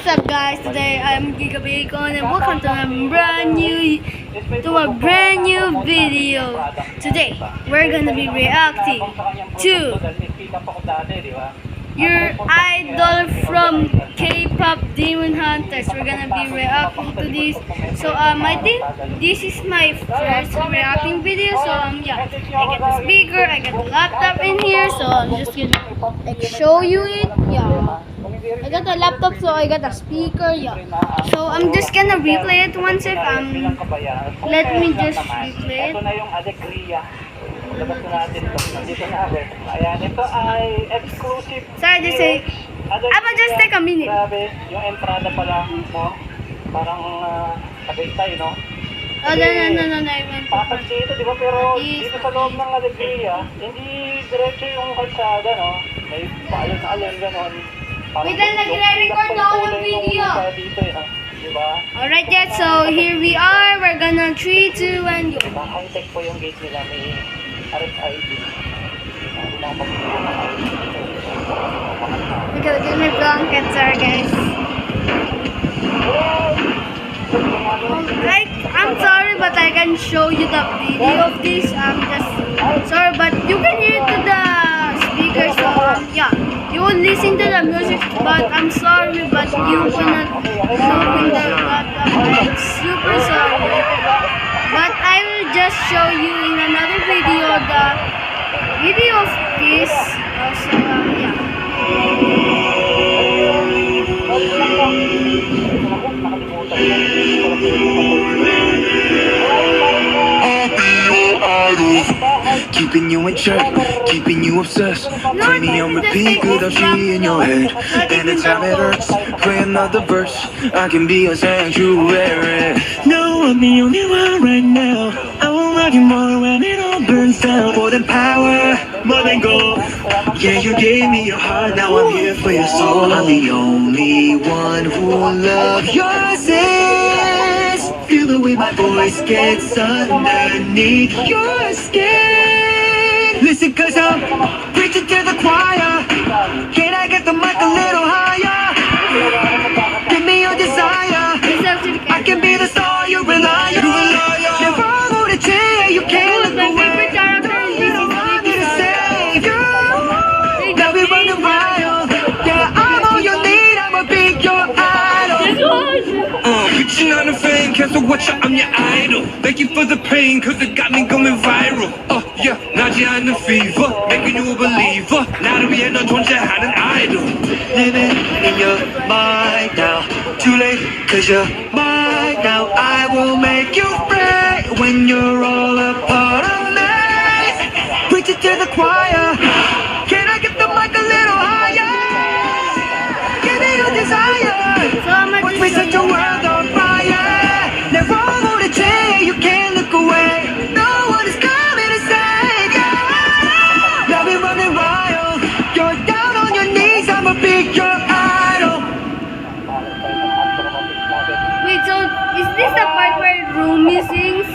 What's up, guys? Today I'm Giga Bacon and welcome to a brand new video. Today we're gonna be reacting to your idol from K-pop, Demon Hunters. We're gonna be reacting to this. So I think this is my first reacting video. So yeah, I got the speaker, I got the laptop in here. So I'm just gonna show you it. Yeah. I got a laptop, so I got a speaker, yeah. So I'm just gonna replay it one sec. Let me just replay it. Ito na yung Alegria. Labas na natin ito. Nandito na agad. Ayan, ito ay exclusive. Sorry to say, I'ma just take a minute. Grabe, yung entrada pa lang, no? Parang Tagaytay, no? Oh, no, I went Patag dito, di ba? Pero dito sa loob ng Alegria, hindi diretso yung kalsada, no? May paalon-alon, ganon. Wait lang, nagre-record ako ng video. Alright, yet, so here we are. We're gonna 3, 2, and go. High-tech po yung gate nila. May RFID. Look at my blankets are, guys. I'm sorry, but I can show you the video of this. I'm just sorry, but you can hear it to the speaker, so yeah. You will listen to the music, but I'm sorry, but you cannot open the laptop. I'm super sorry. But I will just show you in another video the video of this. Also, yeah. Keeping you in check, keeping you obsessed. Play me on repeat without she in your head. Anytime it hurts, play another verse. I can be your sanctuary. No, I'm the only one right now. I won't rock you more when it all burns down. More than power, more than gold. Yeah, you gave me your heart, now I'm here for your soul. I'm the only one who will love your sins. Feel the way my voice gets underneath your skin. Listen, cause I'm preaching to the choir. Can I get the mic a little higher? Give me your desire. I can be the star you rely on. Never go to jail, you can't look away. You don't want me to save you. Now we running wild. Yeah, I'm all you need, I'ma be your idol. Reaching on the fame, cancel watch out, I'm your idol. Thank you for the pain, cause it got me going viral. Oh yeah, 나지야 the fever, making you a believer. 나를 위해 넌 존재하는 idol. Living in your mind now, too late, cause you're mine now. I will make you pray when you're all a part of me. Preach it to the choir. Can I get the mic a little higher? Give me your desire. Watch me set your world on fire. Never go to jail, you can't look away. No one is coming to save you. Now we're running wild. You're down on your knees, I'ma be your idol. Wait, so is this the part where Rumi sings?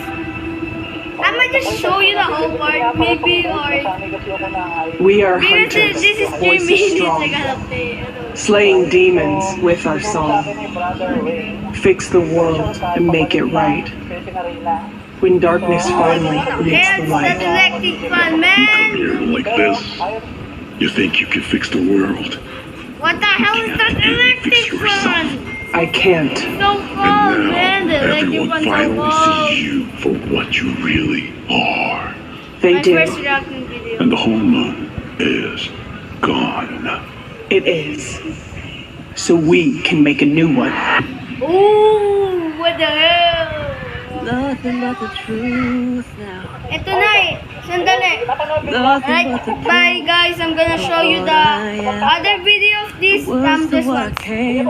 I might just show you the whole part, maybe, or We are because hunters, this is 3 voices minutes. strong, I gotta play. I don't know. slaying demons with our song. Fix the world and make it right. When darkness finally meets That's the the light. electric one, man. Here like this, you think you can fix the world. What the hell is that electric one? I can't. So And cold, man. The now electric everyone one's so finally cold. sees you for what you really are. They My first do. reacting video. And the whole moon is gone. It is. So we can make a new one. Ooh, what the hell? Nothing but the truth now. Ito na eh. Sandali. Nothing Alright, but the bye guys. I'm gonna show you the other video of this. words This of what one. came